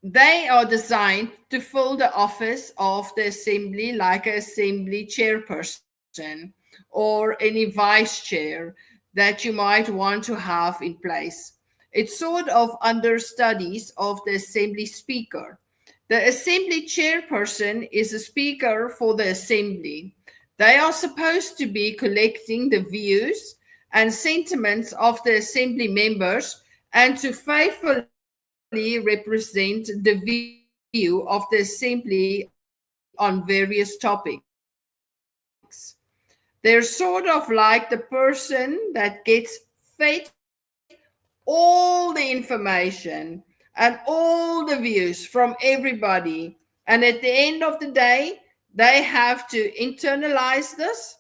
they are designed to fill the office of the assembly, like an assembly chairperson or any vice chair that you might want to have in place. It's sort of understudies of the assembly speaker. The assembly chairperson is a speaker for the assembly. They are supposed to be collecting the views and sentiments of the assembly members and to faithfully represent the view of the assembly on various topics. They're sort of like the person that gets fed all the information and all the views from everybody. And at the end of the day, they have to internalize this,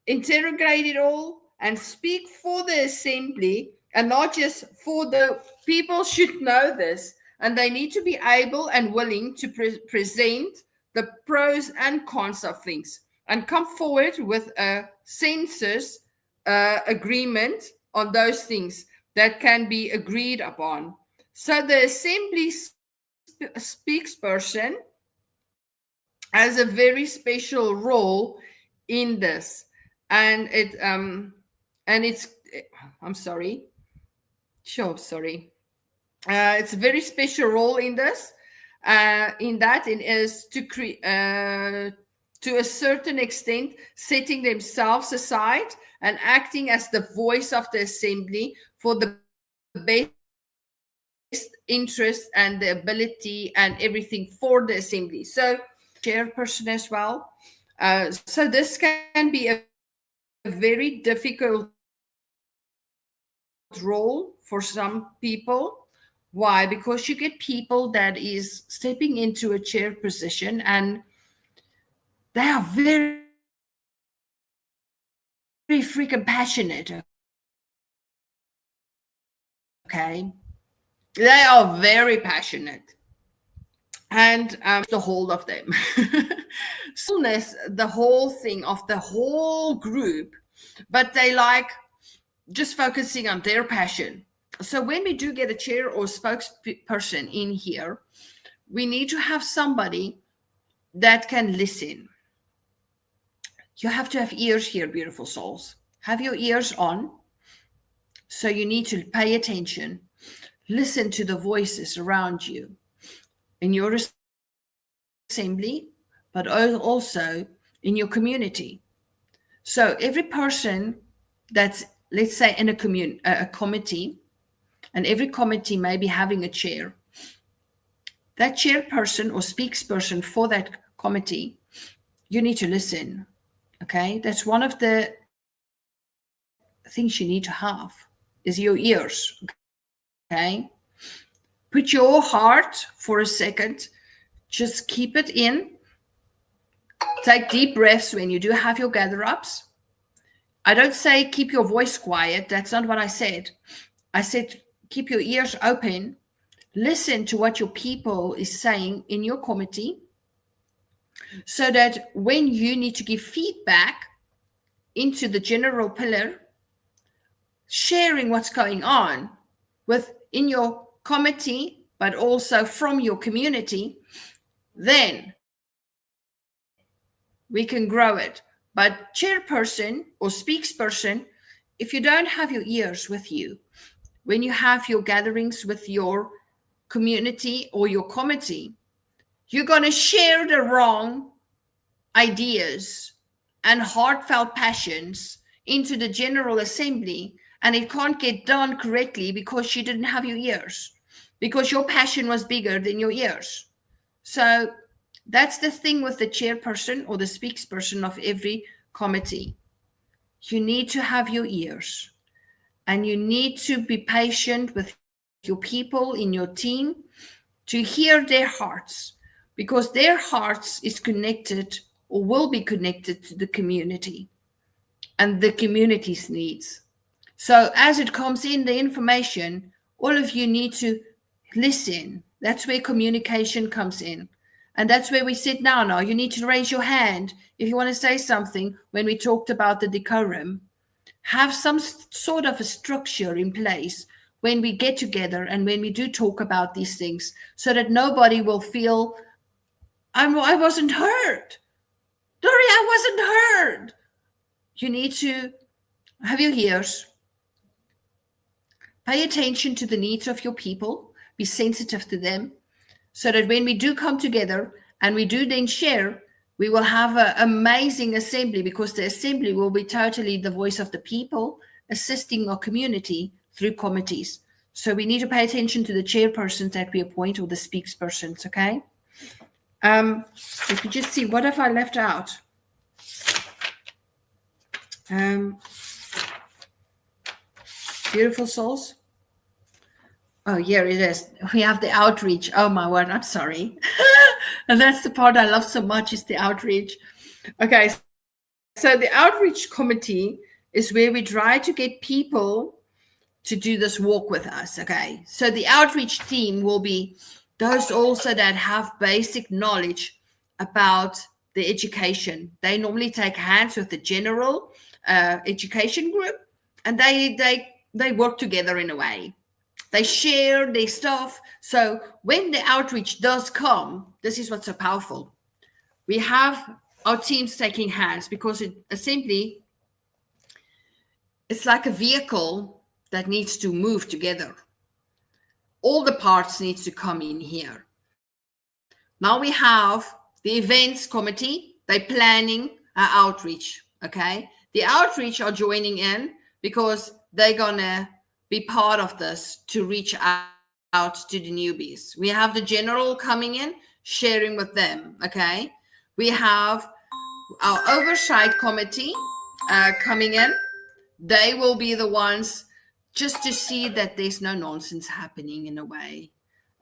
integrate it all, and speak for the assembly, and not just for the people should know this, and they need to be able and willing to present the pros and cons of things and come forward with a census agreement on those things that can be agreed upon. So the assembly speaksperson has a very special role in this, and I'm sorry. Sure, sorry. It's a very special role in this. In that, it is to a certain extent, setting themselves aside and acting as the voice of the assembly for the best interest and the ability and everything for the assembly. So chairperson as well. So this can be a very difficult role for some people. Why? Because you get people that is stepping into a chair position and they are very freaking passionate, okay? They are very passionate. And the hold of them. So they want to control the whole group, but they like just focusing on their passion. So when we do get a chair or spokesperson in here, we need to have somebody that can listen. You have to have ears here, beautiful souls. Have your ears on. So you need to pay attention. Listen to the voices around you in your assembly, but also in your community. So every person that's, let's say, in a committee, and every committee may be having a chair, that chairperson or speaksperson for that committee, you need to listen. Okay, that's one of the things you need to have is your ears. Okay, put your heart for a second, just keep it in. Take deep breaths when you do have your gather ups. I don't say keep your voice quiet. That's not what I said. I said keep your ears open. Listen to what your people is saying in your committee, so that when you need to give feedback into the general pillar, sharing what's going on within your committee, but also from your community, then we can grow it. But chairperson or speaksperson, if you don't have your ears with you, when you have your gatherings with your community or your committee, you're going to share the wrong ideas and heartfelt passions into the General Assembly, and it can't get done correctly because you didn't have your ears, because your passion was bigger than your ears. So that's the thing with the chairperson or the speaksperson of every committee. You need to have your ears, and you need to be patient with your people in your team to hear their hearts, because their hearts is connected or will be connected to the community and the community's needs. So as it comes in, the information, all of you need to listen. That's where communication comes in. And that's where we sit now. Now, you need to raise your hand if you want to say something. When we talked about the decorum, have some sort of a structure in place when we get together and when we do talk about these things, so that nobody will feel I wasn't heard. Dory, I wasn't heard. You need to have your ears, pay attention to the needs of your people, be sensitive to them, so that when we do come together and we do then share, we will have an amazing assembly, because the assembly will be totally the voice of the people assisting our community through committees. So we need to pay attention to the chairpersons that we appoint, or the speakspersons, okay? Let me just see, what have I left out? Beautiful souls. Oh, here it is. We have the outreach. Oh my word, I'm sorry. And that's the part I love so much, is the outreach. Okay, so the outreach committee is where we try to get people to do this walk with us, okay? So the outreach team will be those also that have basic knowledge about the education. They normally take hands with the general education group, and they work together in a way. They share their stuff. So when the outreach does come, this is what's so powerful. We have our teams taking hands, because it simply, it's like a vehicle that needs to move together. All the parts needs to come in here. Now we have the events committee. They're planning our outreach, okay? The outreach are joining in because they're going to be part of this to reach out to the newbies. We have the general coming in, sharing with them, okay? We have our oversight committee coming in. They will be the ones just to see that there's no nonsense happening, in a way,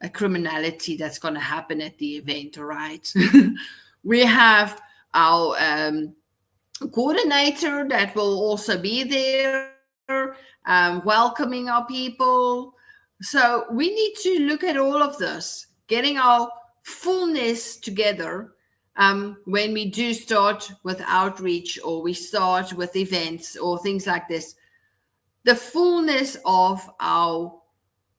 a criminality that's going to happen at the event, all right? We have our coordinator that will also be there, welcoming our people. So we need to look at all of this, getting our fullness together when we do start with outreach, or we start with events or things like this. The fullness of our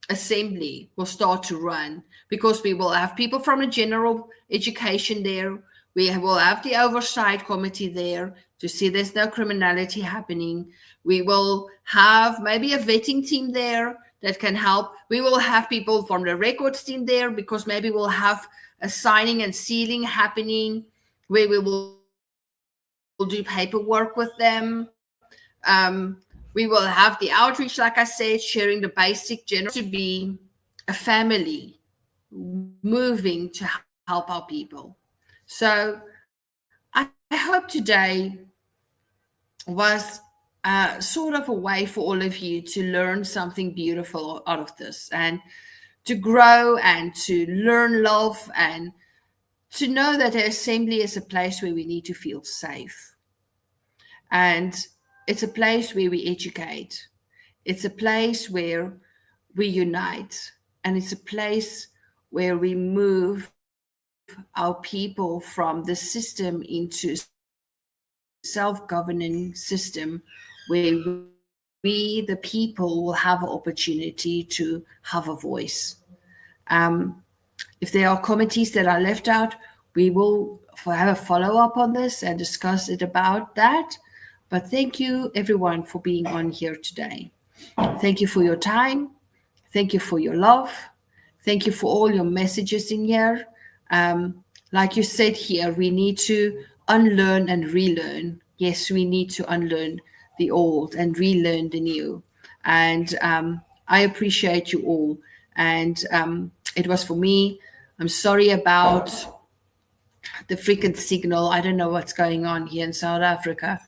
assembly will start to run, because we will have people from the general education there. We will have the oversight committee there to see there's no criminality happening. We will have maybe a vetting team there that can help. We will have people from the records team there, because maybe we'll have a signing and sealing happening where we will do paperwork with them. We will have the outreach, like I said, sharing the basic general, to be a family moving to help our people. So I hope today was sort of a way for all of you to learn something beautiful out of this, and to grow and to learn love, and to know that the assembly is a place where we need to feel safe. And it's a place where we educate. It's a place where we unite. And it's a place where we move our people from the system into self-governing system, where we, the people, will have an opportunity to have a voice. If there are committees that are left out, we will have a follow-up on this and discuss it about that. But thank you, everyone, for being on here today. Thank you for your time. Thank you for your love. Thank you for all your messages in here. Like you said here, we need to unlearn and relearn. Yes, we need to unlearn the old and relearn the new. And I appreciate you all. And it was for me. I'm sorry about the freaking signal. I don't know what's going on here in South Africa.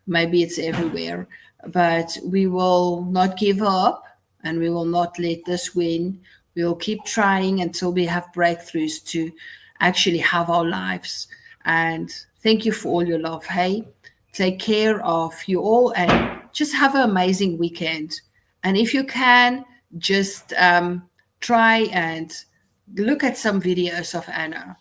Maybe it's everywhere, but we will not give up, and we will not let this win. We will keep trying until we have breakthroughs to actually have our lives. And thank you for all your love. Hey, take care of you all, and just have an amazing weekend. And if you can, just try and look at some videos of Anna.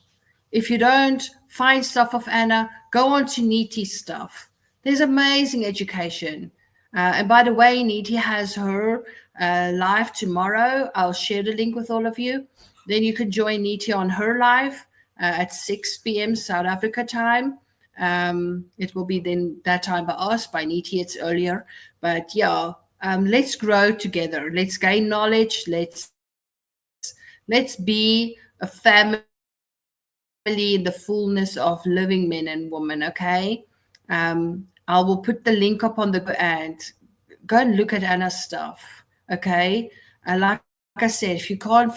If you don't find stuff of Anna, go on to Neeti's stuff. There's amazing education. And by the way, Neeti has her live tomorrow. I'll share the link with all of you. Then you can join Niti on her live at 6 p.m. South Africa time. It will be then that time by us, by Niti it's earlier. But yeah, let's grow together. Let's gain knowledge. Let's be a family in the fullness of living men and women. Okay. I will put the link up on the and go and look at Anna's stuff. Okay. Like I said, if you can't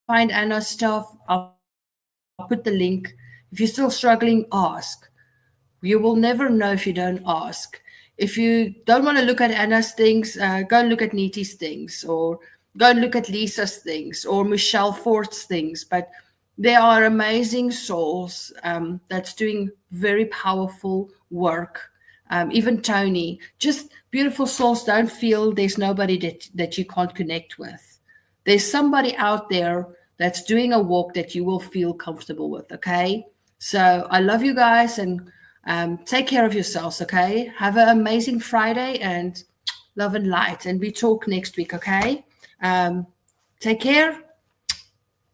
find Anna's stuff, I'll put the link. If you're still struggling, ask. You will never know if you don't ask. If you don't want to look at Anna's things, go and look at Niti's things, or go and look at Lisa's things, or Michelle Ford's things. But there are amazing souls that's doing very powerful work. Even Tony, just beautiful souls. Don't feel there's nobody that you can't connect with. There's somebody out there that's doing a walk that you will feel comfortable with. Okay. So I love you guys, and take care of yourselves. Okay. Have an amazing Friday, and love and light. And we talk next week. Okay. Take care.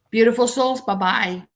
Beautiful souls. Bye bye.